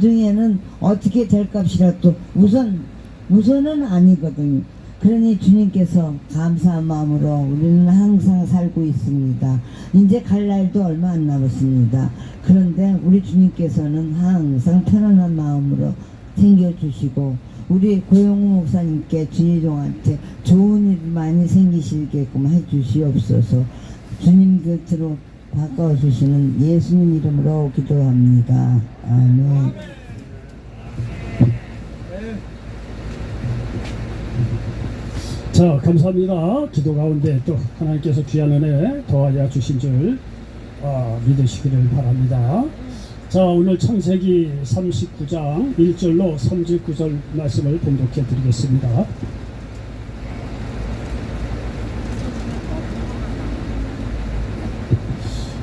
나중에는 어떻게 될 값이라도 우선은 아니거든요. 그러니 주님께서 감사한 마음으로 우리는 항상 살고 있습니다. 이제 갈 날도 얼마 안 남았습니다. 그런데 우리 주님께서는 항상 편안한 마음으로 챙겨주시고 우리 고영우 목사님께 주의종한테 좋은 일 많이 생기시게끔 해주시옵소서. 주님 곁으로 바꿔주시는 예수님 이름으로 기도합니다. 아멘. 자, 감사합니다. 기도 가운데 또 하나님께서 귀한 은혜 더하여 주신 줄 믿으시기를 바랍니다. 자, 오늘 창세기 39장 1절로 39절 말씀을 봉독해 드리겠습니다.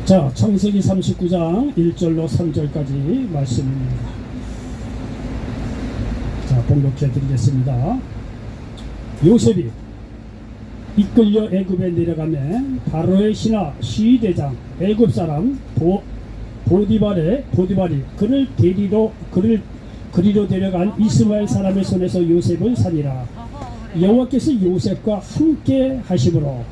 자, 창세기 39장 1절로 3절까지 말씀입니다. 자, 봉독해 드리겠습니다. 요셉이 이끌려 애굽에 내려가면 바로의 신하 시대장 애굽 사람 보디발이 그를 그리로 데려간 이스마엘 사람의 손에서 요셉을 살리라. 여호와께서 요셉과 함께 하심으로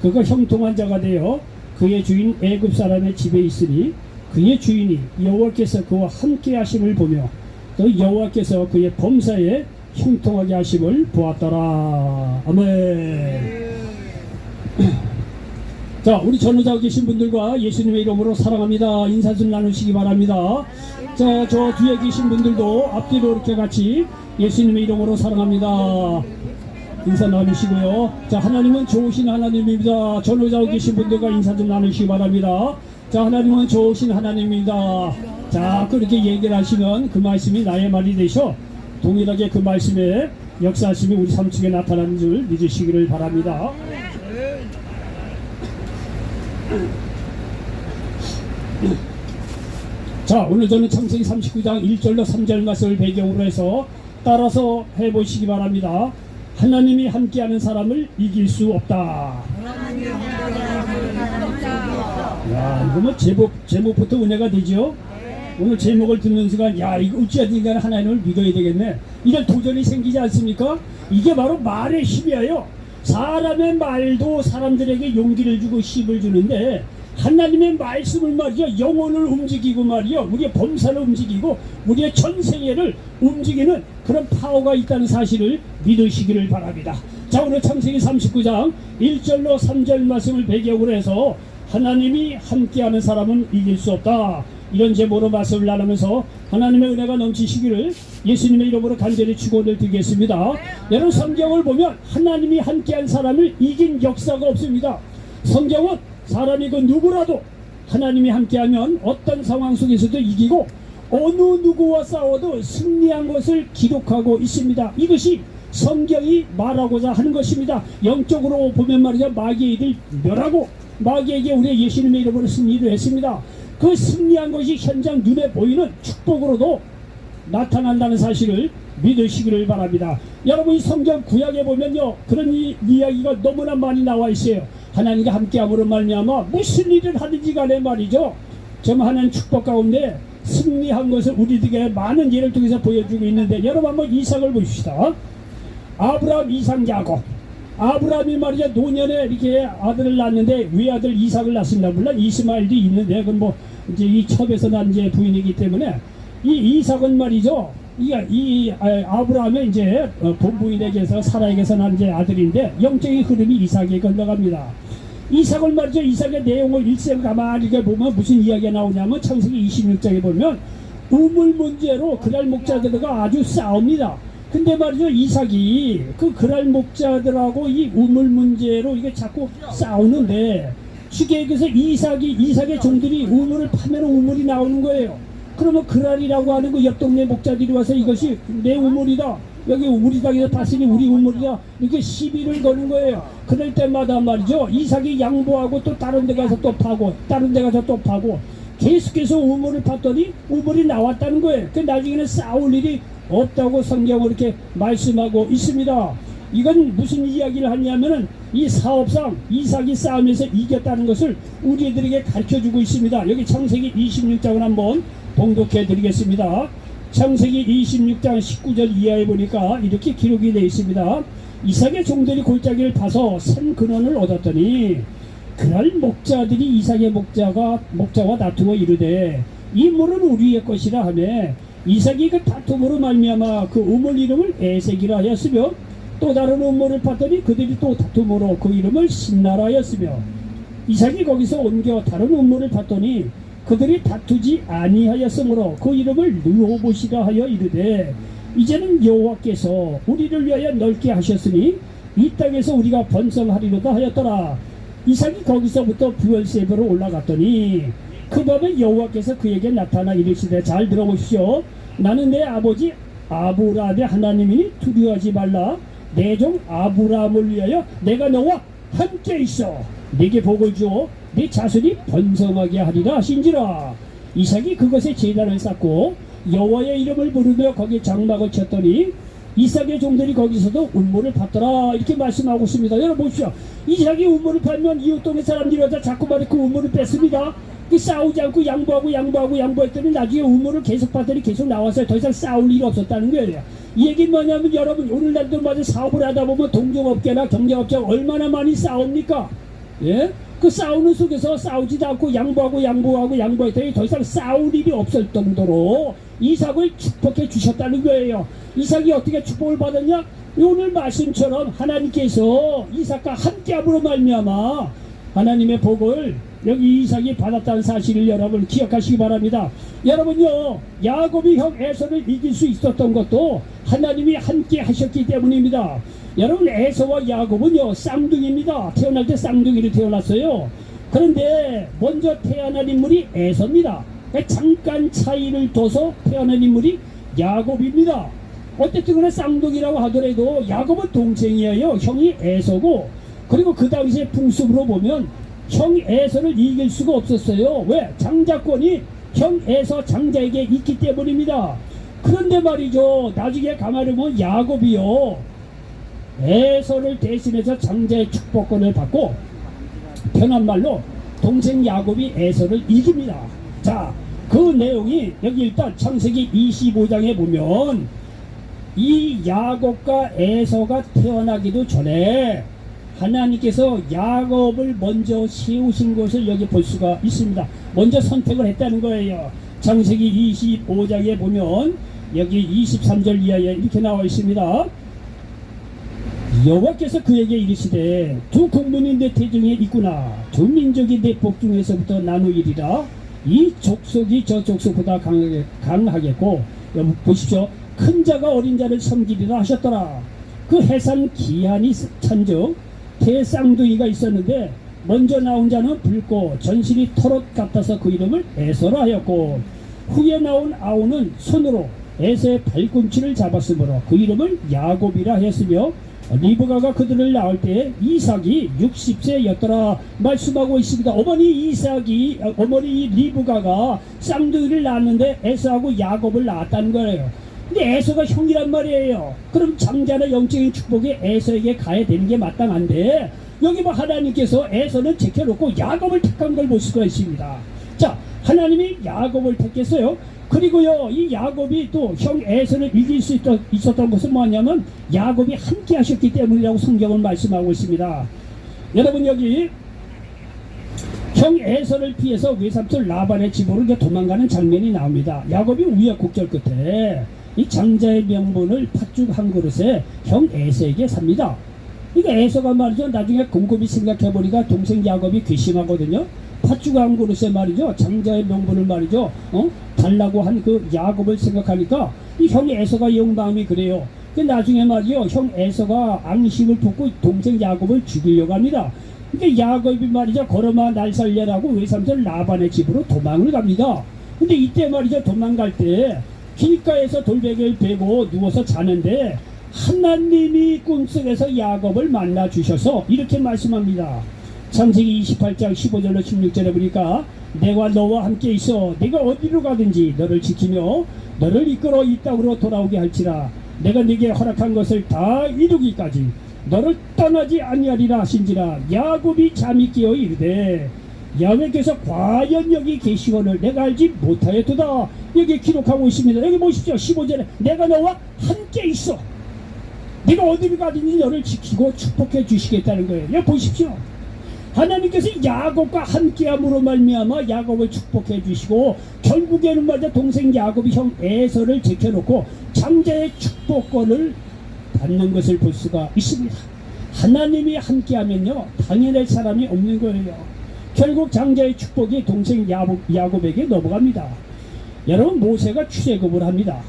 그가 형통한 자가 되어 그의 주인 애굽 사람의 집에 있으니 그의 주인이 여호와께서 그와 함께 하심을 보며 또 여호와께서 그의 범사에 형통하게 하심을 보았더라. 아멘. 자, 우리 전후자 계신 분들과 예수님의 이름으로 사랑합니다. 인사 좀 나누시기 바랍니다. 자, 저 뒤에 계신 분들도 앞뒤로 이렇게 같이 예수님의 이름으로 사랑합니다. 인사 나누시고요. 자, 하나님은 좋으신 하나님입니다. 전후자 계신 분들과 인사 좀 나누시기 바랍니다. 자, 하나님은 좋으신 하나님입니다. 자, 그렇게 얘기를 하시면 그 말씀이 나의 말이 되셔 동일하게 그 말씀에 역사하심이 우리 삶 속에 나타나는 줄 믿으시기를 바랍니다. 자, 오늘 저는 창세기 39장 1절로 3절 말씀을 배경으로 해서 따라서 해보시기 바랍니다. 하나님이 함께하는 사람을 이길 수 없다. 야, 이거 뭐 제목부터 은혜가 되죠? 오늘 제목을 듣는 순간 야, 이거 어찌하든 간에 하나님을 믿어야 되겠네. 이런 도전이 생기지 않습니까? 이게 바로 말의 힘이에요. 사람의 말도 사람들에게 용기를 주고 힘을 주는데 하나님의 말씀을 말이죠, 영혼을 움직이고 말이요, 우리의 범사를 움직이고 우리의 전생애를 움직이는 그런 파워가 있다는 사실을 믿으시기를 바랍니다. 자, 오늘 창세기 39장 1절로 3절 말씀을 배경으로 해서 하나님이 함께하는 사람은 이길 수 없다, 이런 제목으로 말씀을 나누면서 하나님의 은혜가 넘치시기를 예수님의 이름으로 간절히 축원을 드리겠습니다. 여러분, 성경을 보면 하나님이 함께한 사람을 이긴 역사가 없습니다. 성경은 사람이 그 누구라도 하나님이 함께하면 어떤 상황 속에서도 이기고 어느 누구와 싸워도 승리한 것을 기록하고 있습니다. 이것이 성경이 말하고자 하는 것입니다. 영적으로 보면 말이죠, 마귀를 멸하고 마귀에게 우리 예수님의 이름으로 승리를 했습니다. 그 승리한 것이 현장 눈에 보이는 축복으로도 나타난다는 사실을 믿으시기를 바랍니다. 여러분, 이 성경 구약에 보면요, 그런 이야기가 너무나 많이 나와 있어요. 하나님과 함께함으로 말미암아 무슨 일을 하든지 간에 말이죠, 정말 하나님 축복 가운데 승리한 것을 우리들에게 많은 예를 통해서 보여주고 있는데, 여러분 한번 이삭을 보십시다. 아브라함, 이삭, 야곱. 아브라함이 말이죠, 노년에 이렇게 아들을 낳았는데 외아들 이삭을 낳습니다. 물론 이스마엘도 있는데 그건 뭐 이제 이 첩에서 난 이제 부인이기 때문에 이 이삭은 말이죠, 이 아브라함의 이제 본부인에게서 사라에게서 난 이제 아들인데 영적인 흐름이 이삭에 건너갑니다. 이삭을 말이죠, 이삭의 내용을 일생 가만히 보면 무슨 이야기가 나오냐면 창세기 26장에 보면 우물 문제로 그랄 목자들과 아주 싸웁니다. 근데 말이죠, 이삭이 그 그랄 목자들하고 이 우물 문제로 이게 자꾸 싸우는데 주께서 이삭의 종들이 우물을 파면 우물이 나오는 거예요. 그러면 그랄이라고 하는 그 옆 동네 목자들이 와서 이것이 내 우물이다, 여기 우리 땅에서 봤으니 우리 우물이다, 이렇게 시비를 거는 거예요. 그럴 때마다 말이죠, 이삭이 양보하고 또 다른 데 가서 또 파고 다른 데 가서 또 파고 계속해서 우물을 팠더니 우물이 나왔다는 거예요. 그 나중에는 싸울 일이 없다고 성경은 이렇게 말씀하고 있습니다. 이건 무슨 이야기를 하냐면은 이 사업상 이삭이 싸우면서 이겼다는 것을 우리들에게 가르쳐주고 있습니다. 여기 창세기 26장을 한번 봉독해 드리겠습니다. 창세기 26장 19절 이하에 보니까 이렇게 기록이 되어 있습니다. 이삭의 종들이 골짜기를 파서 산 근원을 얻었더니 그날 목자들이 이삭의 목자와 다투어 이르되 이 물은 우리의 것이라 하매 이삭이 그 다툼으로 말미암아 그 우물 이름을 에색이라 하였으며 또 다른 우물을 봤더니 그들이 또 다툼으로 그 이름을 신나라 하였으며 이삭이 거기서 옮겨 다른 우물을 봤더니 그들이 다투지 아니하였으므로 그 이름을 르호봇이라 하여 이르되 이제는 여호와께서 우리를 위하여 넓게 하셨으니 이 땅에서 우리가 번성하리로다 하였더라. 이삭이 거기서부터 브엘세바로 올라갔더니 그 밤에 여호와께서 그에게 나타나 이르시되, 잘 들어보십시오. 나는 내 아버지 아브라함의 하나님이니 두려워하지 말라. 내 종 아브라함을 위하여 내가 너와 함께 있어 네게 복을 주어 네 자손이 번성하게 하리라 하신지라. 이삭이 그것에 제단을 쌓고 여호와의 이름을 부르며 거기에 장막을 쳤더니 이삭의 종들이 거기서도 운물을 받더라. 이렇게 말씀하고 있습니다. 여러분 보십시오. 이삭이 운물을 받으면 이웃 동네 사람들이 와서 자꾸만 그 운물을 뺐습니다. 싸우지 않고 양보했더니 나중에 운물을 계속 받더니 계속 나와서 더 이상 싸울 일이 없었다는 거예요. 이 얘기는 뭐냐면, 여러분 오늘날도 마저 사업을 하다 보면 동종업계나 경제업체가 얼마나 많이 싸웁니까? 예? 그 싸우는 속에서 싸우지도 않고 양보했더니 더 이상 싸울 일이 없을 정도로 이삭을 축복해 주셨다는 거예요. 이삭이 어떻게 축복을 받았냐? 오늘 말씀처럼 하나님께서 이삭과 함께함으로 말미암아 하나님의 복을 여기 이삭이 받았다는 사실을 여러분 기억하시기 바랍니다. 여러분요, 야곱이 형 에서를 이길 수 있었던 것도 하나님이 함께 하셨기 때문입니다. 여러분, 에서와 야곱은요 쌍둥이입니다. 태어날 때 쌍둥이로 태어났어요. 그런데 먼저 태어난 인물이 에서입니다. 잠깐 차이를 둬서 태어난 인물이 야곱입니다. 어쨌든 간에 쌍둥이라고 하더라도 야곱은 동생이에요. 형이 에서고, 그리고 그 당시에 풍습으로 보면 형 에서를 이길 수가 없었어요. 왜? 장자권이 형 에서 장자에게 있기 때문입니다. 그런데 말이죠, 나중에 가만히 보면 야곱이요 에서를 대신해서 장자의 축복권을 받고, 편한 말로 동생 야곱이 에서를 이깁니다. 자, 그 내용이 여기 일단 창세기 25장에 보면 이 야곱과 에서가 태어나기도 전에 하나님께서 야곱을 먼저 세우신 것을 여기 볼 수가 있습니다. 먼저 선택을 했다는 거예요. 창세기 25장에 보면 여기 23절 이하에 이렇게 나와 있습니다. 여호와께서 그에게 이르시되, 두 국민이 내 태중에 있구나. 두 민족이 내 복중에서부터 나누이리라. 이 족속이 저 족속보다 강하겠고, 여러분 보십시오. 큰 자가 어린 자를 섬기리라 하셨더라. 그 해산 기한이 찬즉 대쌍둥이가 있었는데 먼저 나온 자는 붉고 전신이 털옷 같아서 그 이름을 에서라 하였고, 후에 나온 아우는 손으로 에서의 발꿈치를 잡았으므로 그 이름을 야곱이라 하였으며, 리브가가 그들을 낳을 때 이삭이 60세였더라 말씀하고 있습니다. 어머니 리브가가 쌍둥이를 낳았는데 에서하고 야곱을 낳았다는 거예요. 근데 에서가 형이란 말이에요. 그럼 장자나 영적인 축복이 에서에게 가야 되는 게 마땅한데, 여기 뭐 하나님께서 에서는 제껴놓고 야곱을 택한 걸 볼 수가 있습니다. 자, 하나님이 야곱을 택했어요. 그리고요, 이 야곱이 또 형 에서를 이길 수 있었던 것은 뭐냐면 야곱이 함께 하셨기 때문이라고 성경은 말씀하고 있습니다. 여러분, 여기 형 에서를 피해서 외삼촌 라반의 집으로 이제 도망가는 장면이 나옵니다. 야곱이 우여곡절 끝에 이 장자의 명분을 팥죽 한 그릇에 형 에서에게 삽니다. 그러니까 에서가 말이죠, 나중에 곰곰이 생각해보니까 동생 야곱이 괘씸하거든요. 팥죽 한 그릇에 말이죠, 장자의 명분을 말이죠, 달라고 한 그 야곱을 생각하니까 이 형 에서가 영마음이 그래요. 그 나중에 말이요, 형 에서가 앙심을 품고 동생 야곱을 죽이려고 합니다. 그러니까 야곱이 말이죠, 걸어마 날 살려라고 외삼촌 라반의 집으로 도망을 갑니다. 근데 이때 말이죠, 도망갈 때 길가에서 돌베개를 베고 누워서 자는데 하나님이 꿈속에서 야곱을 만나 주셔서 이렇게 말씀합니다. 창세기 28장 15절로 16절에 보니까, 내가 너와 함께 있어 네가 어디로 가든지 너를 지키며 너를 이끌어 이 땅으로 돌아오게 할지라. 내가 네게 허락한 것을 다 이루기까지 너를 떠나지 아니하리라 하신지라. 야곱이 잠이 깨어 이르되, 야훼께서 과연 여기 계시거늘 내가 알지 못하였도다. 여기 기록하고 있습니다. 여기 보십시오. 15절에 내가 너와 함께 있어. 네가 어디를 가든지 너를 지키고 축복해 주시겠다는 거예요. 여기 보십시오. 하나님께서 야곱과 함께함으로 말미암아 야곱을 축복해 주시고 결국에는 말이야 동생 야곱이 형 에서를 제켜놓고 장자의 축복권을 받는 것을 볼 수가 있습니다. 하나님이 함께하면요 당해낼 사람이 없는 거예요. 결국 장자의 축복이 동생 야곱에게 넘어갑니다. 여러분 모세가 출애굽을 합니다.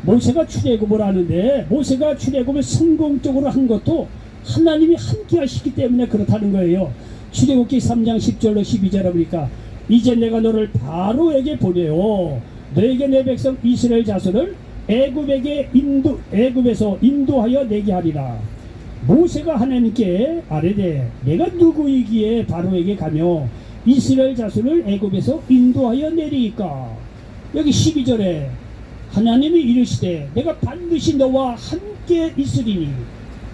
모세가 출애굽을 하는데 모세가 출애굽을 성공적으로 한 것도 하나님이 함께 하시기 때문에 그렇다는 거예요. 출애굽기 3장 10절로 12절에 보니까 이제 내가 너를 바로에게 보내어 너에게 내 백성 이스라엘 자손을 애굽에서 인도하여 내게 하리라. 모세가 하나님께 아뢰되 내가 누구이기에 바로에게 가며 이스라엘 자손을 애굽에서 인도하여 내리까. 여기 12절에 하나님이 이르시되 내가 반드시 너와 함께 있으리니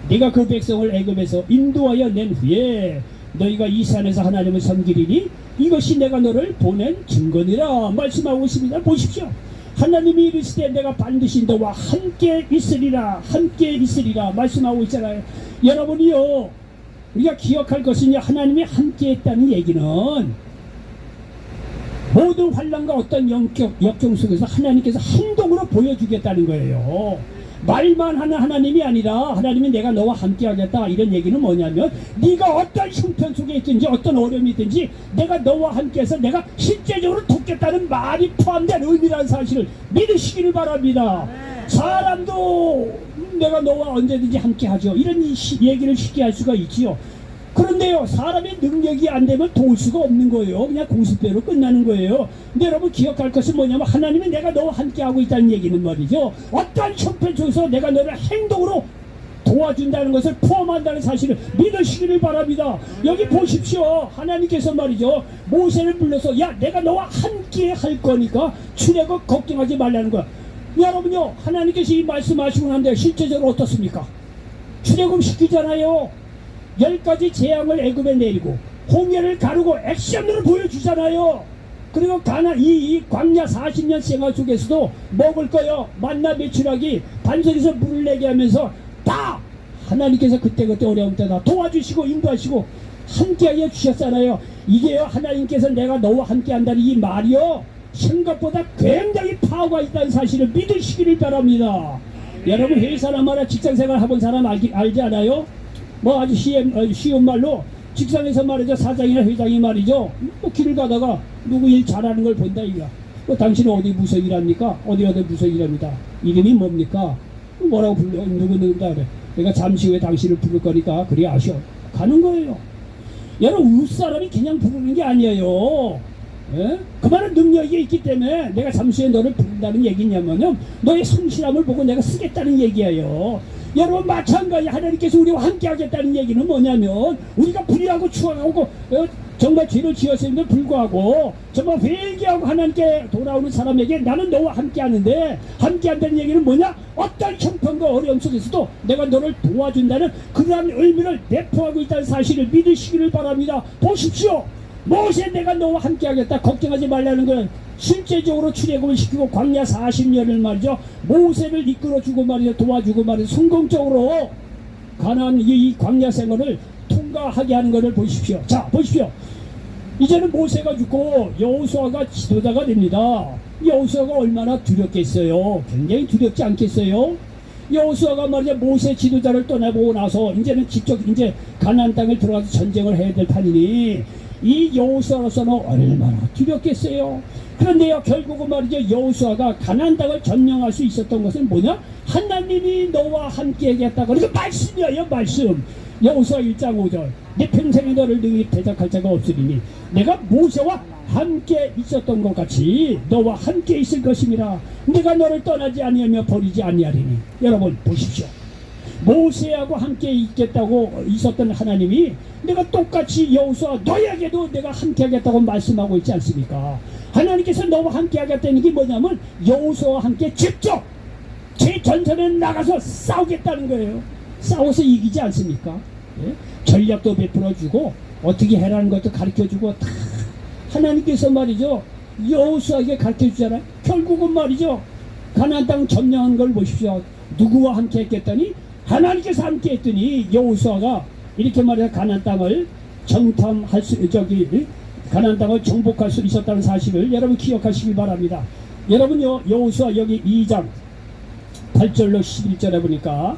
네가 그 백성을 애굽에서 인도하여 낸 후에 너희가 이 산에서 하나님을 섬기리니 이것이 내가 너를 보낸 증거니라 말씀하고 있습니다. 보십시오. 하나님이 이르시되 내가 반드시 너와 함께 있으리라 함께 있으리라 말씀하고 있잖아요. 여러분이요 우리가 기억할 것은 하나님이 함께 했다는 얘기는 모든 환난과 어떤 역경 속에서 하나님께서 행동으로 보여주겠다는 거예요. 말만 하는 하나님이 아니라 하나님이 내가 너와 함께 하겠다 이런 얘기는 뭐냐면 네가 어떤 형편 속에 있든지 어떤 어려움이 있든지 내가 너와 함께해서 내가 실제적으로 돕겠다는 말이 포함된 의미라는 사실을 믿으시기를 바랍니다. 사람도 내가 너와 언제든지 함께 하죠 이런 얘기를 쉽게 할 수가 있지요. 그런데요 사람의 능력이 안 되면 도울 수가 없는 거예요. 그냥 공수배로 끝나는 거예요. 근데 여러분 기억할 것은 뭐냐면 하나님이 내가 너와 함께 하고 있다는 얘기는 말이죠 어떠한 형편 속에서 내가 너를 행동으로 도와준다는 것을 포함한다는 사실을 믿으시기를 바랍니다. 여기 보십시오. 하나님께서 말이죠 모세를 불러서 야 내가 너와 함께 할 거니까 출애굽 걱정하지 말라는 거야. 여러분요 하나님께서 이 말씀하시고 난데 실제적으로 어떻습니까? 출애굽 시키잖아요. 10가지 재앙을 애굽에 내리고 홍해를 가르고 액션으로 보여주잖아요. 그리고 이 광야 40년 생활 속에서도 먹을 거요 만나 메추라기 반석에서 물을 내게 하면서 다 하나님께서 그때그때 어려울 때다 도와주시고 인도하시고 함께하여 주셨잖아요. 이게요 하나님께서 내가 너와 함께한다는 이 말이요 생각보다 굉장히 파워가 있다는 사실을 믿으시기를 바랍니다. 여러분 회사나 말이야 직장생활 해본 사람 알지 않아요? 뭐 아주 쉬운 말로 직장에서 말이죠 사장이나 회장이 말이죠 뭐 길을 가다가 누구 일 잘하는 걸 본다 이거야. 뭐 당신은 어디 부서 일합니까? 어디 부서 일합니다. 이름이 뭡니까? 뭐라고 불러 누구다 그래. 내가 잠시 후에 당신을 부를 거니까 그래 아셔 가는 거예요. 여러분 윗사람이 그냥 부르는 게 아니에요. 예? 그 말은 능력이 있기 때문에 내가 잠시 후에 너를 부른다는 얘기냐면요 너의 성실함을 보고 내가 쓰겠다는 얘기예요. 여러분 마찬가지 하나님께서 우리와 함께 하겠다는 얘기는 뭐냐면 우리가 불의하고 추악하고 정말 죄를 지었음에도 불구하고 정말 회개하고 하나님께 돌아오는 사람에게 나는 너와 함께 하는데 함께 한다는 얘기는 뭐냐? 어떤 형편과 어려움 속에서도 내가 너를 도와준다는 그러한 의미를 내포하고 있다는 사실을 믿으시기를 바랍니다. 보십시오. 모세 내가 너와 함께 하겠다 걱정하지 말라는 건 실제적으로 출애굽을 시키고 광야 40년을 말이죠 모세를 이끌어주고 말이죠 도와주고 말이죠 성공적으로 가나안 이 광야 생활을 통과하게 하는 것을 보십시오. 자 보십시오. 이제는 모세가 죽고 여호수아가 지도자가 됩니다. 여호수아가 얼마나 두렵겠어요. 굉장히 두렵지 않겠어요. 여호수아가 말이죠 모세 지도자를 떠나보고 나서 이제는 직접 이제 가나안 땅을 들어가서 전쟁을 해야 될 판이니 이 여호수아로서는 얼마나 두렵겠어요. 그런데요 결국은 말이죠 여호수아가 가나안 땅을 점령할 수 있었던 것은 뭐냐? 하나님이 너와 함께 하겠다. 그래서 말씀이에요 말씀. 여호수아 1장 5절 내 평생에 너를 능히 대적할 자가 없으리니 내가 모세와 함께 있었던 것 같이 너와 함께 있을 것임이라. 내가 너를 떠나지 아니하며 버리지 아니하리니. 여러분 보십시오. 모세하고 함께 있겠다고 있었던 하나님이 내가 똑같이 여호수아 너에게도 내가 함께 하겠다고 말씀하고 있지 않습니까? 하나님께서 너와 함께 하겠다는 게 뭐냐면 여호수아와 함께 직접 제 전선에 나가서 싸우겠다는 거예요. 싸워서 이기지 않습니까? 예? 전략도 베풀어주고 어떻게 해라는 것도 가르쳐주고 다 하나님께서 말이죠 여호수아에게 가르쳐주잖아요. 결국은 말이죠 가나안 땅 점령한 걸 보십시오. 누구와 함께 했겠더니 하나님께서 함께 했더니 여호수아가 이렇게 말해서 가나안 땅을 정탐할 수 가나안 땅을 정복할 수 있었다는 사실을 여러분 기억하시기 바랍니다. 여러분요 여호수아 여기 2장 8절로 11절에 보니까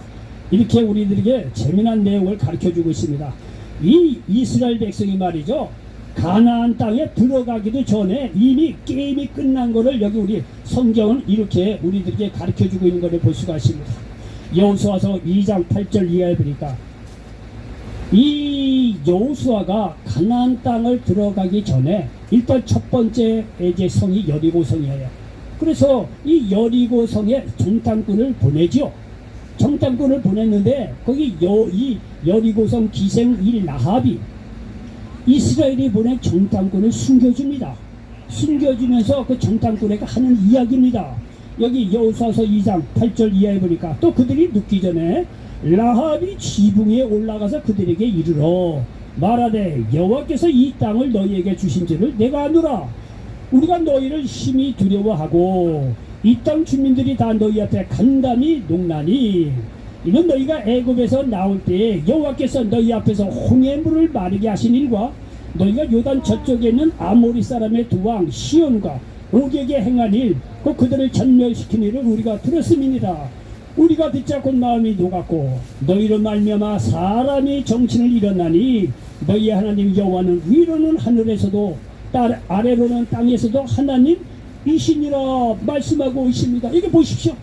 이렇게 우리들에게 재미난 내용을 가르쳐주고 있습니다. 이 이스라엘 백성이 말이죠 가나안 땅에 들어가기도 전에 이미 게임이 끝난 것을 여기 우리 성경은 이렇게 우리들에게 가르쳐주고 있는 것을 볼 수가 있습니다. 여호수아서 2장 8절 이하에 보니까 이 여호수아가 가나안 땅을 들어가기 전에 일단 첫 번째 이제 성이 여리고성이에요. 그래서 이 여리고성에 정탐꾼을 보내죠. 정탐꾼을 보냈는데 거기 이 여리고성 기생 이 라합이 이스라엘이 보낸 정탐꾼을 숨겨줍니다. 숨겨주면서 그 정탐꾼에게 하는 이야기입니다. 여기 여호수아서 2장 8절 이하에 보니까 또 그들이 눕기 전에 라합이 지붕 위에 올라가서 그들에게 이르러 말하되 여호와께서 이 땅을 너희에게 주신 줄을 내가 아노라. 우리가 너희를 심히 두려워하고 이 땅 주민들이 다 너희 앞에 간담이 농나니 이는 너희가 애굽에서 나올 때에 여호와께서 너희 앞에서 홍해 물을 마르게 하신 일과 너희가 요단 저쪽에 있는 아모리 사람의 두 왕 시온과 옥에게 행한 일, 그 그들을 전멸시킨 일을 우리가 들었음이니라. 우리가 듣자 곧 마음이 녹았고 너희로 말미암아 사람이 정신을 잃었나니 너희 하나님 여호와는 위로는 하늘에서도 아래로는 땅에서도 하나님이시니라 말씀하고 있습니다. 이게 보십시오.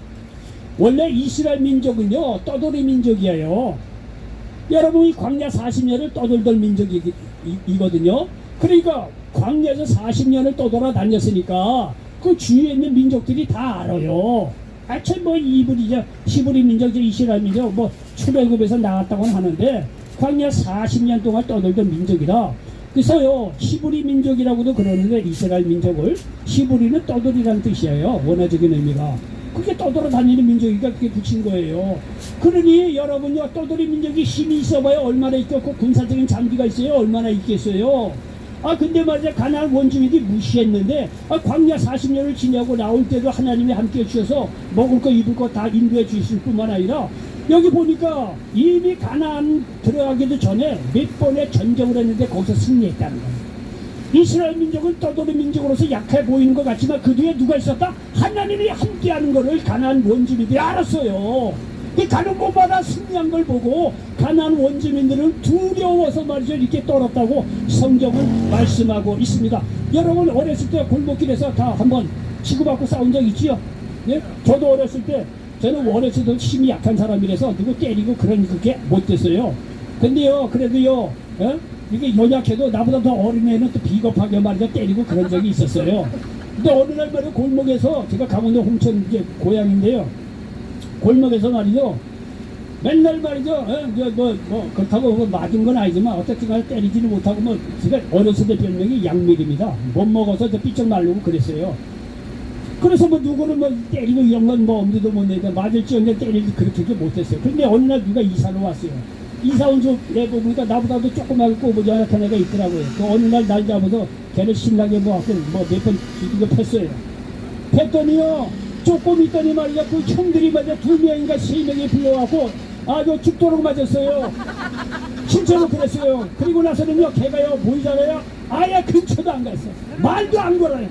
원래 이스라엘 민족은요 떠돌이 민족이에요. 여러분이 광야 40년을 떠돌던 민족이거든요. 그러니까 광야에서 40년을 떠돌아 다녔으니까 그 주위에 있는 민족들이 다 알아요. 참 뭐 이불이죠. 히브리 민족이죠. 이스라엘 민족 뭐 출애굽에서 나왔다고는 하는데 광야 40년 동안 떠돌던 민족이라. 그래서요 히브리 민족이라고도 그러는데 이스라엘 민족을 히브리는 떠돌이라는 뜻이에요. 원어적인 의미가. 그게 떠돌아 다니는 민족이니까 그게 붙인 거예요. 그러니 여러분요 떠돌이 민족이 힘이 있어봐야 얼마나 있겠고 군사적인 장비가 있어요. 얼마나 있겠어요. 근데 말이야 가나안 원주민들이 무시했는데 광야 40년을 지내고 나올 때도 하나님이 함께 해주셔서 먹을 거 입을 거 다 인도해 주실 뿐만 아니라 여기 보니까 이미 가나안 들어가기도 전에 몇 번의 전쟁을 했는데 거기서 승리했다는 거예요. 이스라엘 민족은 떠돌이 민족으로서 약해 보이는 것 같지만 그 뒤에 누가 있었다? 하나님이 함께하는 것을 가나안 원주민들이 알았어요. 가는 곳마다 승리한 걸 보고 가나안 원주민들은 두려워서 말이죠 이렇게 떨었다고 성경은 말씀하고 있습니다. 여러분 어렸을 때 골목길에서 다 한번 치고받고 싸운 적 있지요? 네? 저도 어렸을 때 저는 어렸을 때 힘이 약한 사람이라서 누구 때리고 그렇게 못됐어요. 근데요 그래도요 이게 연약해도 나보다 더 어린 애는 또 비겁하게 말이죠 때리고 그런 적이 있었어요. 근데 어느 날 말이죠 골목에서 제가 강원도 홍천 이제 고향인데요. 골목에서 말이죠 맨날 말이죠 그렇다고 뭐 맞은 건 아니지만 어떻게 간에 때리지는 못하고 뭐 제가 어렸을 때 별명이 양밀입니다. 못 먹어서 저 삐쩍 마르고 그랬어요. 그래서 뭐 누구는 뭐 때리고 이런 건 뭐 엄두도 못 내니까 맞을지언정 때리지 그렇게 못했어요. 근데 어느 날 누가 이사를 왔어요. 이사 온 애 보니까 나보다도 조그맣고 꼬부지 연약한 애가 있더라고요. 그 어느 날 날 잡아서 걔를 신나게 모았고 뭐 몇 번 이거 팼어요. 팼더니요 조금 있더니 말이야 그 형들이 말이야 2명인가 3명이 불러갖고 아주 죽도록 맞았어요. 진짜로 그랬어요. 그리고 나서는요 걔가요 보이잖아요 아예 근처도 안 갔어. 말도 안 걸어요.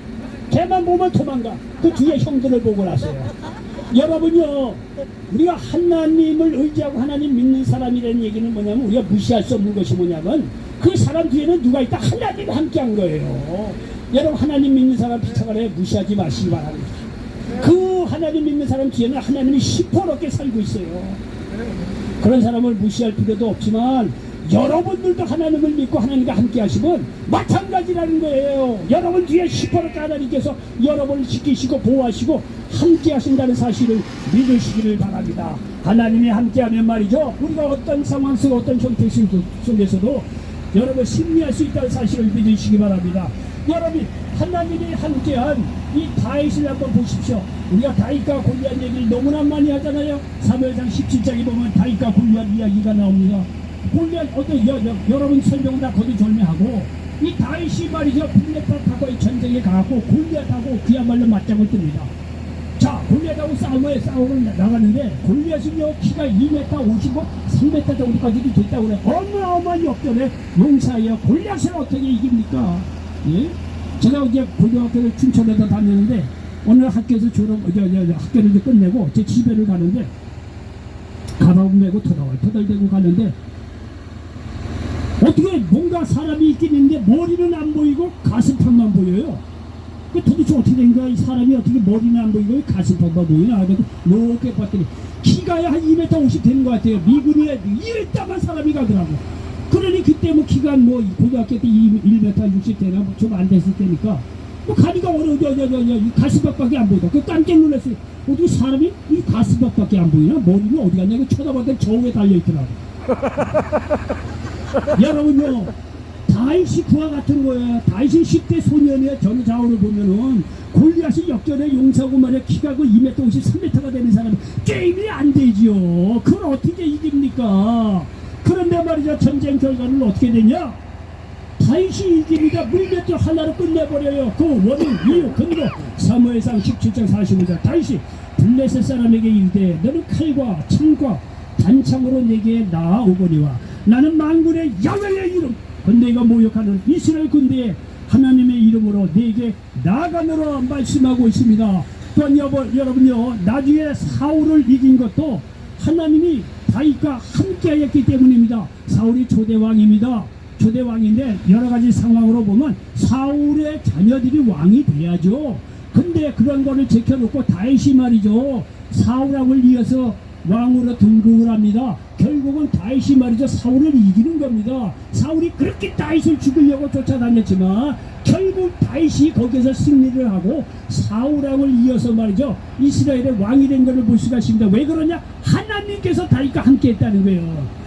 걔만 보면 도망가. 그 뒤에 형들을 보고 나서요. 여러분요 우리가 하나님을 의지하고 하나님 믿는 사람이라는 얘기는 뭐냐면 우리가 무시할 수 없는 것이 뭐냐면 그 사람 뒤에는 누가 있다? 하나님이 함께한 거예요. 여러분 하나님 믿는 사람 비참하게 무시하지 마시기 바랍니다. 그 하나님 믿는 사람 뒤에는 하나님이 시퍼렇게 살고 있어요. 그런 사람을 무시할 필요도 없지만 여러분들도 하나님을 믿고 하나님과 함께 하시면 마찬가지라는 거예요. 여러분 뒤에 시퍼렇게 하나님께서 여러분을 지키시고 보호하시고 함께 하신다는 사실을 믿으시기를 바랍니다. 하나님이 함께하면 말이죠 우리가 어떤 상황 속 어떤 형태 속에서도 여러분 승리할 수 있다는 사실을 믿으시기 바랍니다. 여러분 하나님이 함께한 이 다윗을 한번 보십시오. 우리가 다윗과 골리앗 얘기를 너무나 많이 하잖아요. 사무엘상 17장에 보면 다윗과 골리앗 이야기가 나옵니다. 골리앗 여러분 설명은 다 거두절미하고 이 다윗이 말이죠 블레셋 골리앗과의 전쟁에 가고 골리앗하고 그야말로 맞짱을 뜹니다. 자, 골리앗하고 싸우러 나가는데 골리앗은요 키가 2m 55, 3m 정도까지도 됐다고 그래. 어마어마한 역전에 용사예요. 골리앗을 어떻게 이깁니까? 예? 제가 이제 고등학교를 춘천에서 다녔는데 오늘 학교에서 학교를 이제 끝내고 제 집에를 가는데 가방을 메고 터덜대고 가는데 어떻게 뭔가 사람이 있긴 있는데 머리는 안 보이고 가슴팍만 보여요. 그 도대체 어떻게 된 거야? 이 사람이 어떻게 머리는 안 보이고 가슴팍만 보이나? 그래서 높게 봤더니 키가야 한 2m 50 되는 것 같아요. 미군에 이랬다만 사람이 가더라고. 그러니 그때 뭐 키가 뭐 고등학교 때 1m 60 되나 뭐 좀 안 됐을 때니까 뭐 가니까 이 가슴팍밖에 안 보이다. 그 깜짝 놀랐어요. 어떻게 사람이 이 가슴팍밖에 안 보이나? 머리는 어디 갔냐? 그 쳐다봤더니 저 위에 달려있더라고. 여러분요, 다윗이 그와 같은 거예요. 다윗이 10대 소년의 전좌우를 보면은 골리앗이 역전의 용사고 말이야. 키가 그 2m 50, 3m가 되는 사람이 게임이 안 되지요. 그걸 어떻게 이깁니까? 그런데 말이죠, 전쟁 결과는 어떻게 되냐? 다윗이 이깁니다. 물맷돌 하나로 끝내버려요. 그 원인, 이유, 근거 사무엘상 17장 45절. 다윗이 블레셋 사람에게 이르되 너는 칼과 창과 단창으로 내게 나아오거니와 나는 만군의 야훼의 이름 군대가 모욕하는 이스라엘 군대의 하나님의 이름으로 내게 나아가노라 말씀하고 있습니다. 또한 여러분요, 나중에 사울을 이긴 것도 하나님이 다윗과 함께하였기 때문입니다. 사울이 초대왕입니다. 초대왕인데 여러가지 상황으로 보면 사울의 자녀들이 왕이 돼야죠. 근데 그런 거를 제껴놓고 다윗이 말이죠, 사울왕을 이어서 왕으로 등극을 합니다. 결국은 다윗이 말이죠, 사울을 이기는 겁니다. 사울이 그렇게 다윗을 죽이려고 쫓아다녔지만 결국 다윗이 거기서 승리를 하고 사울왕을 이어서 말이죠, 이스라엘의 왕이 된 것을 볼 수가 있습니다. 왜 그러냐? 하나님께서 다윗과 함께 했다는 거예요.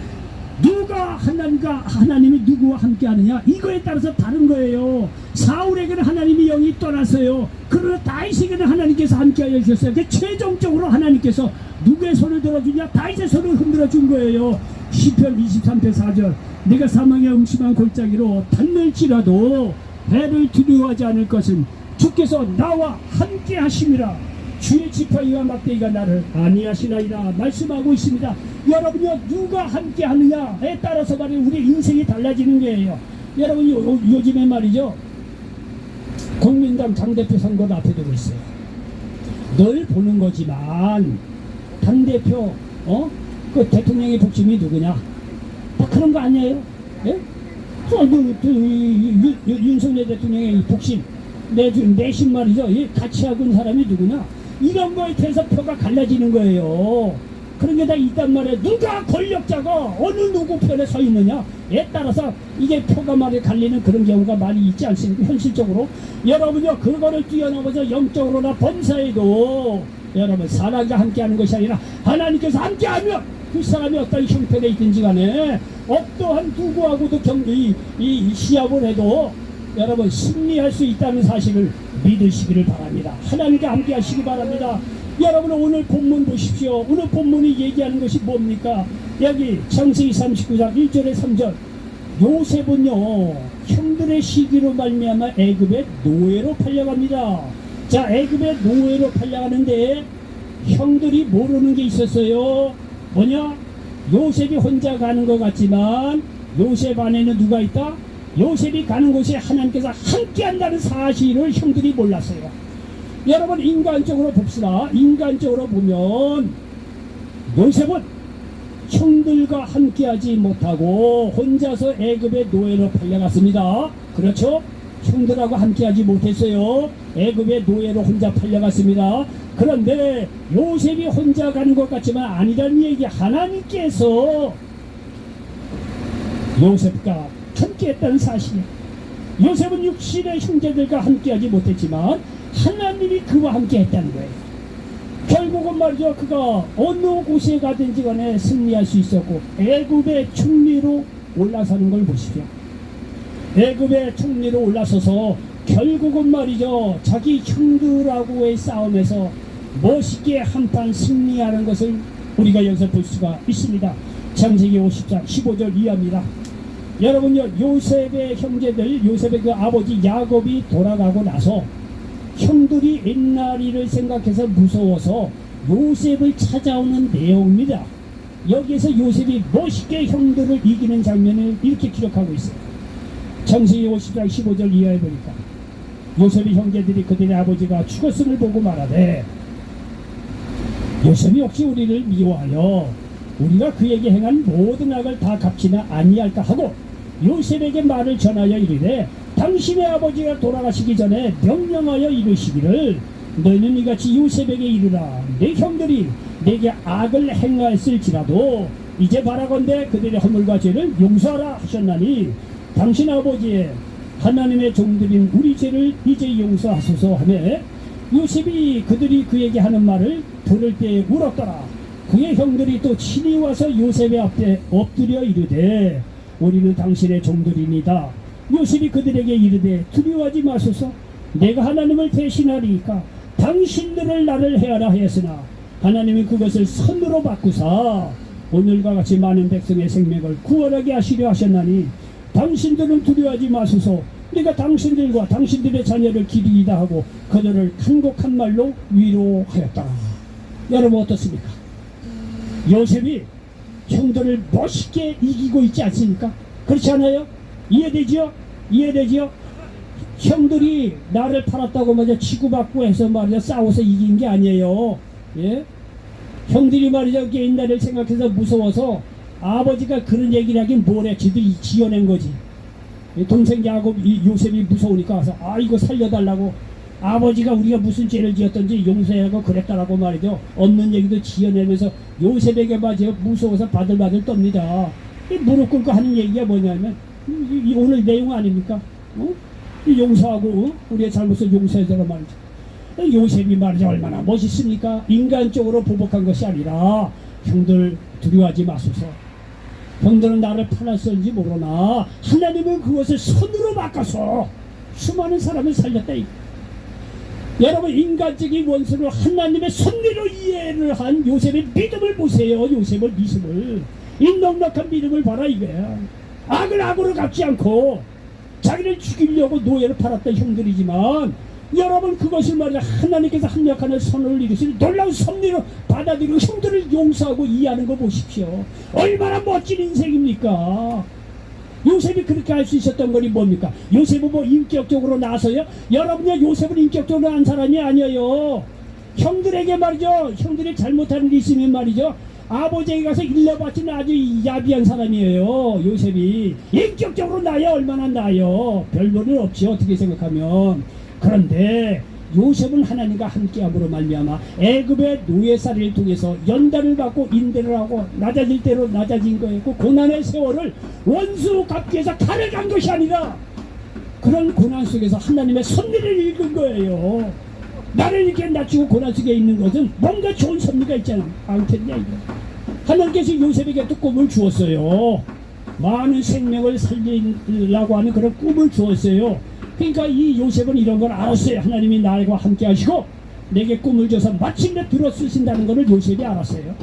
누가 하나님이 누구와 함께 하느냐, 이거에 따라서 다른 거예요. 사울에게는 하나님이 영이 떠났어요. 그러나 다윗에게는 하나님께서 함께하여 주셨어요. 그 최종적으로 하나님께서 누구의 손을 들어주냐? 다윗의 손을 흔들어 준 거예요. 시편 23편 4절. 내가 사망의 음침한 골짜기로 닿을지라도 해를 두려워하지 않을 것은 주께서 나와 함께 하심이라. 주의 지팡이와 막대기가 나를 안위하시나이다 말씀하고 있습니다. 여러분요, 누가 함께 하느냐에 따라서 말이에요, 우리 인생이 달라지는 거예요. 여러분 요즘에 말이죠, 국민당 당대표 선거가 앞에 두고 있어요. 늘 보는 거지만 당대표 그 대통령의 복심이 누구냐? 다 그런 거 아니에요? 예? 윤석열 대통령의 복심 내심 말이죠, 같이 하고 있는 사람이 누구냐? 이런 거에 대해서 표가 갈라지는 거예요. 그런 게 다 있단 말이에요. 누가 권력자가 어느 누구 편에 서 있느냐에 따라서 이게 표가 많이 갈리는 그런 경우가 많이 있지 않습니까? 현실적으로. 여러분요, 그거를 뛰어넘어서 영적으로나 범사에도 여러분 사람과 함께하는 것이 아니라 하나님께서 함께하면 그 사람이 어떤 형편에 있든지 간에 어떠한 누구하고도 이 시합을 해도 여러분 승리할 수 있다는 사실을 믿으시기를 바랍니다. 하나님과 함께 하시기 바랍니다. 여러분 오늘 본문 보십시오. 오늘 본문이 얘기하는 것이 뭡니까? 여기 창세기 39장 1절에 3절. 요셉은요, 형들의 시기로 말미암아 애굽의 노예로 팔려갑니다. 자, 애굽의 노예로 팔려가는데 형들이 모르는 게 있었어요. 뭐냐? 요셉이 혼자 가는 것 같지만 요셉 안에는 누가 있다? 요셉이 가는 곳에 하나님께서 함께 한다는 사실을 형들이 몰랐어요. 여러분 인간적으로 봅시다. 인간적으로 보면 요셉은 형들과 함께하지 못하고 혼자서 애굽의 노예로 팔려갔습니다. 그렇죠? 형들하고 함께하지 못했어요. 애굽의 노예로 혼자 팔려갔습니다. 그런데 요셉이 혼자 가는 것 같지만 아니라는 얘기. 하나님께서 요셉과 함께했다는 사실이에요. 요셉은 육신의 형제들과 함께하지 못했지만 하나님이 그와 함께했다는 거예요. 결국은 말이죠, 그가 어느 곳에 가든지 간에 승리할 수 있었고 애굽의 총리로 올라서는 걸 보시죠. 애굽의 총리로 올라서서 결국은 말이죠, 자기 형들하고의 싸움에서 멋있게 한판 승리하는 것을 우리가 여기서 볼 수가 있습니다. 창세기 50장 15절 이하입니다. 여러분요, 요셉의 형제들, 요셉의 그 아버지 야곱이 돌아가고 나서 형들이 옛날 일을 생각해서 무서워서 요셉을 찾아오는 내용입니다. 여기에서 요셉이 멋있게 형들을 이기는 장면을 이렇게 기록하고 있어요. 창세기 50장 15절 이하에 보니까 요셉의 형제들이 그들의 아버지가 죽었음을 보고 말하되 요셉이 혹시 우리를 미워하여 우리가 그에게 행한 모든 악을 다 갚지나 아니할까 하고 요셉에게 말을 전하여 이르되 당신의 아버지가 돌아가시기 전에 명령하여 이르시기를 너희는 이같이 요셉에게 이르라 내 형들이 내게 악을 행하였을지라도 이제 바라건대 그들의 허물과 죄를 용서하라 하셨나니 당신 아버지의 하나님의 종들인 우리 죄를 이제 용서하소서 하며 요셉이 그들이 그에게 하는 말을 들을 때에 울었더라. 그의 형들이 또 친히 와서 요셉의 앞에 엎드려 이르되 우리는 당신의 종들이니다. 요셉이 그들에게 이르되 두려워하지 마소서 내가 하나님을 대신하리이까 당신들을 나를 해하라 하였으나 하나님이 그것을 선으로 바꾸사 오늘과 같이 많은 백성의 생명을 구원하게 하시려 하셨나니 당신들은 두려워하지 마소서 내가 당신들과 당신들의 자녀를 기리이다 하고 그들을 간곡한 말로 위로하였다. 여러분 어떻습니까? 요셉이 형들을 멋있게 이기고 있지 않습니까? 그렇지 않아요? 이해되지요? 이해되지요? 형들이 나를 팔았다고 말이야 치고받고 해서 말이야 싸워서 이긴 게 아니에요. 예? 형들이 말이죠 옛날을 생각해서 무서워서 아버지가 그런 얘기를 하긴 뭐래 지들이 지어낸 거지. 동생 야곱 요셉이 무서우니까 와서 아 이거 살려달라고 아버지가 우리가 무슨 죄를 지었던지 용서하고 그랬다라고 말이죠. 없는 얘기도 지어내면서 요셉에게 맞아요 무서워서 바들바들 떱니다. 무릎 꿇고 하는 얘기가 뭐냐면 이 오늘 내용 아닙니까? 용서하고 우리의 잘못을 용서해달라고 말이죠. 요셉이 말이죠 얼마나 멋있습니까? 인간적으로 보복한 것이 아니라 형들 두려워하지 마소서. 형들은 나를 팔았을지 모르나 하나님은 그것을 선으로 바꿔서 수많은 사람을 살렸다. 여러분 인간적인 원수를 하나님의 섭리로 이해를 한 요셉의 믿음을 보세요. 요셉의 믿음을 이 넉넉한 믿음을 봐라 이거야. 악을 악으로 갚지 않고 자기를 죽이려고 노예를 팔았던 형들이지만 여러분 그것을 말이야 하나님께서 합력하는 선을 이루신 놀라운 섭리로 받아들이고 형들을 용서하고 이해하는 거 보십시오. 얼마나 멋진 인생입니까? 요셉이 그렇게 할 수 있었던 것이 뭡니까? 요셉은 뭐 인격적으로 나서요? 여러분요 요셉은 인격적으로 한 사람이 아니에요. 형들에게 말이죠 형들이 잘못하는 게 있으면 말이죠 아버지에게 가서 일러바치는 아주 야비한 사람이에요. 요셉이 인격적으로 나야 얼마나 나요. 별로는 없지 어떻게 생각하면. 그런데 요셉은 하나님과 함께함으로 말미암아 애굽의 노예살이를 통해서 연단을 받고 인대를 하고 낮아질 대로 낮아진 거였고 고난의 세월을 원수 갚기 위해서 칼을 간 것이 아니라 그런 고난 속에서 하나님의 섭리를 읽은 거예요. 나를 이렇게 낮추고 고난 속에 있는 것은 뭔가 좋은 섭리가 있잖아. 않겠냐 이거. 하나님께서 요셉에게 또 꿈을 주었어요. 많은 생명을 살리려고 하는 그런 꿈을 주었어요. 그러니까 이 요셉은 이런 걸 알았어요. 하나님이 나와 함께 하시고 내게 꿈을 줘서 마침내 들어쓰신다는 것을 요셉이 알았어요.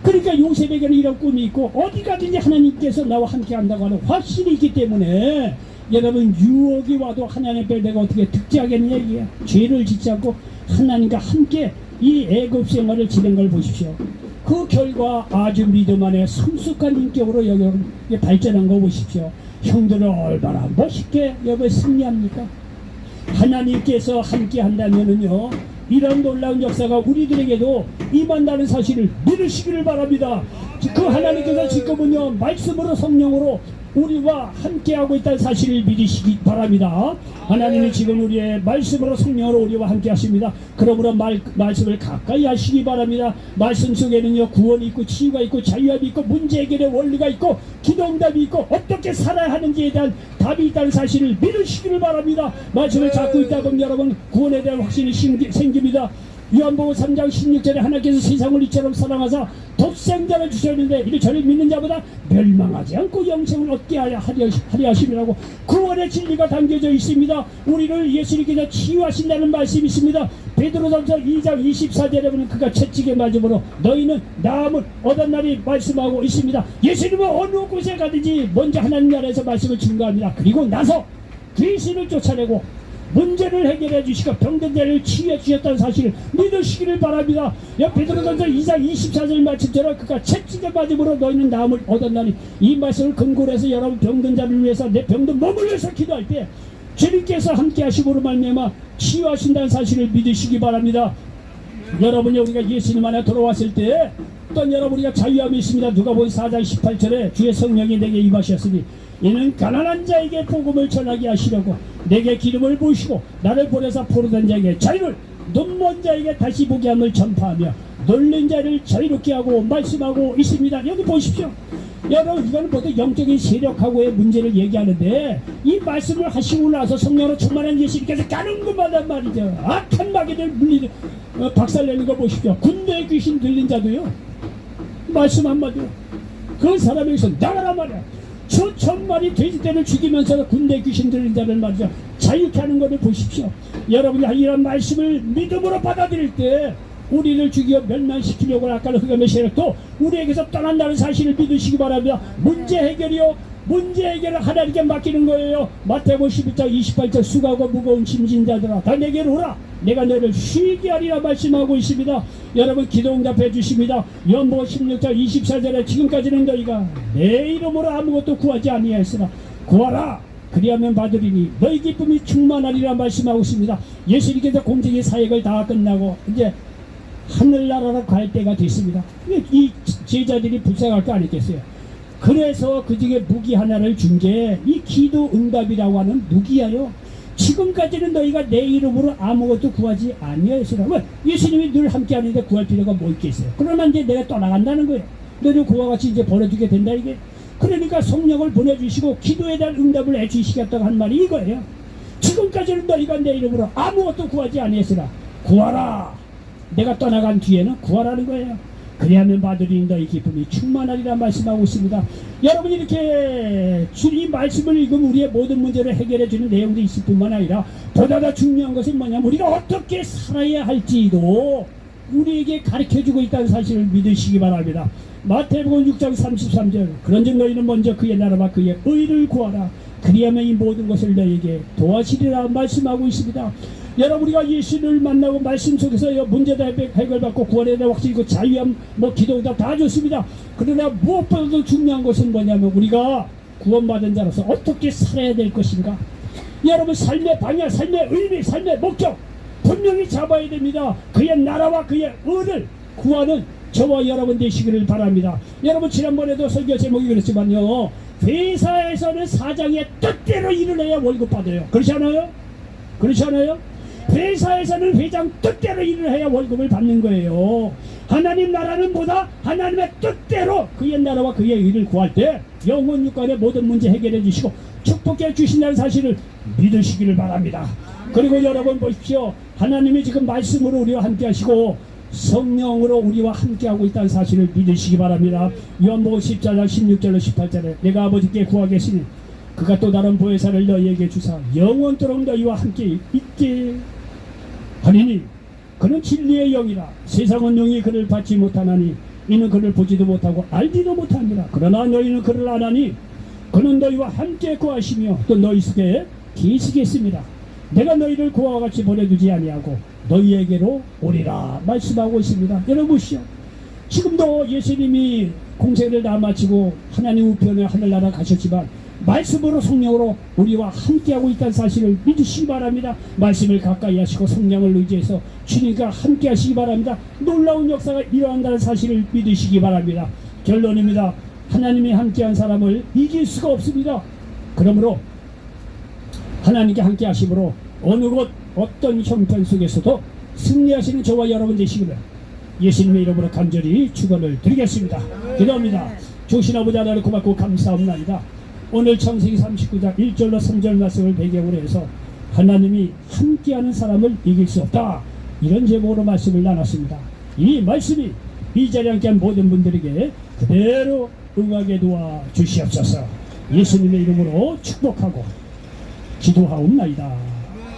그러니까 요셉에게는 이런 꿈이 있고 어디 가든지 하나님께서 나와 함께 한다고 하는 확신이 있기 때문에 여러분 유혹이 와도 하나님 앞에 내가 어떻게 득지하겠냐 이게 죄를 짓지 않고 하나님과 함께 이 애굽 생활을 지낸 걸 보십시오. 그 결과 아주 믿음 안에 성숙한 인격으로 여기 발전한 거 보십시오. 형들은 얼마나 멋있게 여기 승리합니까? 하나님께서 함께 한다면은요 이런 놀라운 역사가 우리들에게도 임한다는 사실을 믿으시기를 바랍니다. 그 하나님께서 지금은요 말씀으로 성령으로 우리와 함께하고 있다는 사실을 믿으시기 바랍니다. 하나님이 지금 우리의 말씀으로 성령으로 우리와 함께 하십니다. 그러므로 말씀을 가까이 하시기 바랍니다. 말씀 속에는요 구원이 있고 치유가 있고 자유함이 있고 문제 해결의 원리가 있고 기도응답이 있고 어떻게 살아야 하는지에 대한 답이 있다는 사실을 믿으시기를 바랍니다. 말씀을 잡고 있다 보면 여러분 구원에 대한 확신이 생깁니다. 요한복음 3장 16절에 하나님께서 세상을 이처럼 사랑하사 독생자를 주셨는데 이를 저를 믿는 자보다 멸망하지 않고 영생을 얻게 하려 하심이라고 구원의 진리가 담겨져 있습니다. 우리를 예수님께서 치유하신다는 말씀이 있습니다. 베드로전서 2장 24절에 보면 그가 채찍에 맞음으로 너희는 나음을 얻은 날이 말씀하고 있습니다. 예수님은 어느 곳에 가든지 먼저 하나님 나라에서 말씀을 증거합니다. 그리고 나서 귀신을 쫓아내고 문제를 해결해 주시고 병든 자를 치유해 주셨다는 사실을 믿으시기를 바랍니다. 베드로전서 2장 24절 말씀처럼 그가 채찍에 맞음으로 너희는 나음을 얻었나니 이 말씀을 근거로 해서 여러분 병든 자를 위해서 내 병든 몸을 위해서 기도할 때 주님께서 함께 하심으로 말미암아 치유하신다는 사실을 믿으시기 바랍니다. 여러분이 우리가 예수님 안에 돌아왔을 때 어떤 여러분 우리가 자유함이 있습니다. 누가복음 4장 18절에 주의 성령이 내게 임하셨으니 이는 가난한 자에게 복음을 전하게 하시려고 내게 기름을 부으시고 나를 보내사 포로된 자에게 자유를 눈먼 자에게 다시 보게 함을 전파하며 놀란 자를 자유롭게 하고 말씀하고 있습니다. 여기 보십시오. 여러분 이건 모두 영적인 세력하고의 문제를 얘기하는데 이 말씀을 하시고 나서 성령으로 충만한 예수님께서 가는 것마다 말이죠. 악한 마귀들 박살내는 거 보십시오. 군대에 귀신 들린 자도요 말씀 한마디로 그 사람에게서 나가라 말이야. 수천 마리 돼지떼를 죽이면서 군대 귀신 들린 자를 말이죠 자유케 하는 것을 보십시오. 여러분이 이런 말씀을 믿음으로 받아들일 때 우리를 죽여 멸망시키려고 아까는 흑암의 세력도 우리에게서 떠난다는 사실을 믿으시기 바랍니다. 문제 해결을 하나님께 맡기는 거예요. 마태복음 11장 28절 수고하고 무거운 짐진 자들아 다 내게로 오라 내가 너를 쉬게 하리라 말씀하고 있습니다. 여러분 기도 응답해 주십니다. 요한복음 16장 24절에 지금까지는 너희가 내 이름으로 아무것도 구하지 아니하였으나 구하라 그리하면 받으리니 너희 기쁨이 충만하리라 말씀하고 있습니다. 예수님께서 공적인 사역을 다 끝나고 이제 하늘나라로 갈 때가 됐습니다. 이 제자들이 불쌍할 거 아니겠어요. 그래서 그 중에 무기 하나를 준 게 이 기도 응답이라고 하는 무기야요. 지금까지는 너희가 내 이름으로 아무것도 구하지 아니하였으나 예수님이 늘 함께 하는데 구할 필요가 뭐 있겠어요. 그러면 이제 내가 떠나간다는 거예요. 너를 그와 같이 이제 벌어주게 된다 이게. 그러니까 성령을 보내주시고 기도에 대한 응답을 해주시겠다고 한 말이 이거예요. 지금까지는 너희가 내 이름으로 아무것도 구하지 아니했으나 구하라. 내가 떠나간 뒤에는 구하라는 거예요. 그리하면 받으리니 너희 기쁨이 충만하리라 말씀하고 있습니다. 여러분 이렇게 주님 말씀을 읽으면 우리의 모든 문제를 해결해 주는 내용도 있을 뿐만 아니라 보다 더 중요한 것은 뭐냐면 우리가 어떻게 살아야 할지도 우리에게 가르쳐주고 있다는 사실을 믿으시기 바랍니다. 마태복음 6장 33절 그런즉 너희는 먼저 그의 나라와 그의 의를 구하라 그리하면 이 모든 것을 너희에게 도와주리라 말씀하고 있습니다. 여러분 우리가 예수를 만나고 말씀 속에서 문제도 해결받고 구원에 대한 확신이고 자유함 기도응답 다 좋습니다. 그러나 무엇보다도 중요한 것은 뭐냐면 우리가 구원받은 자로서 어떻게 살아야 될 것인가. 여러분 삶의 방향, 삶의 의미, 삶의 목적 분명히 잡아야 됩니다. 그의 나라와 그의 의를 구하는 저와 여러분 되시기를 바랍니다. 여러분 지난번에도 설교 제목이 그랬지만요 회사에서는 사장의 뜻대로 일을 해야 월급 받아요. 그렇지 않아요? 그렇지 않아요? 회사에서는 회장 뜻대로 일을 해야 월급을 받는 거예요. 하나님 나라는 뭐다? 하나님의 뜻대로 그의 나라와 그의 의를 구할 때 영혼 육간의 모든 문제 해결해 주시고 축복해 주신다는 사실을 믿으시기를 바랍니다. 그리고 여러분 보십시오. 하나님이 지금 말씀으로 우리와 함께 하시고 성령으로 우리와 함께하고 있다는 사실을 믿으시기 바랍니다. 요한복음 14장 16절로 18절에 내가 아버지께 구하겠으니 그가 또 다른 보혜사를 너희에게 주사 영원토록 너희와 함께 있게 하리니 그는 진리의 영이라 세상은 영이 그를 받지 못하나니 이는 그를 보지도 못하고 알지도 못하니라. 그러나 너희는 그를 아나니 그는 너희와 함께 구하시며 또 너희 속에 계시겠습니다. 내가 너희를 그와 같이 보내두지 아니하고 너희에게로 오리라 말씀하고 있습니다. 여러분 보시오. 지금도 예수님이 공생을 다 마치고 하나님 우편에 하늘나라 가셨지만 말씀으로 성령으로 우리와 함께하고 있다는 사실을 믿으시기 바랍니다. 말씀을 가까이 하시고 성령을 의지해서 주님과 함께 하시기 바랍니다. 놀라운 역사가 일어난다는 사실을 믿으시기 바랍니다. 결론입니다. 하나님이 함께한 사람을 이길 수가 없습니다. 그러므로 하나님께 함께 하심으로 어느 곳 어떤 형편 속에서도 승리하시는 저와 여러분 되시기를 예수님의 이름으로 간절히 축원을 드리겠습니다. 기도합니다. 주신 아버지 하나님 고맙고 감사합니다. 오늘 창세기 39장 1절로 3절 말씀을 배경으로 해서 하나님이 함께하는 사람을 이길 수 없다. 이런 제목으로 말씀을 나눴습니다. 이 말씀이 이 자리에 함께한 모든 분들에게 그대로 응하게 도와 주시옵소서. 예수님의 이름으로 축복하고 기도하옵나이다.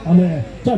아멘. 자.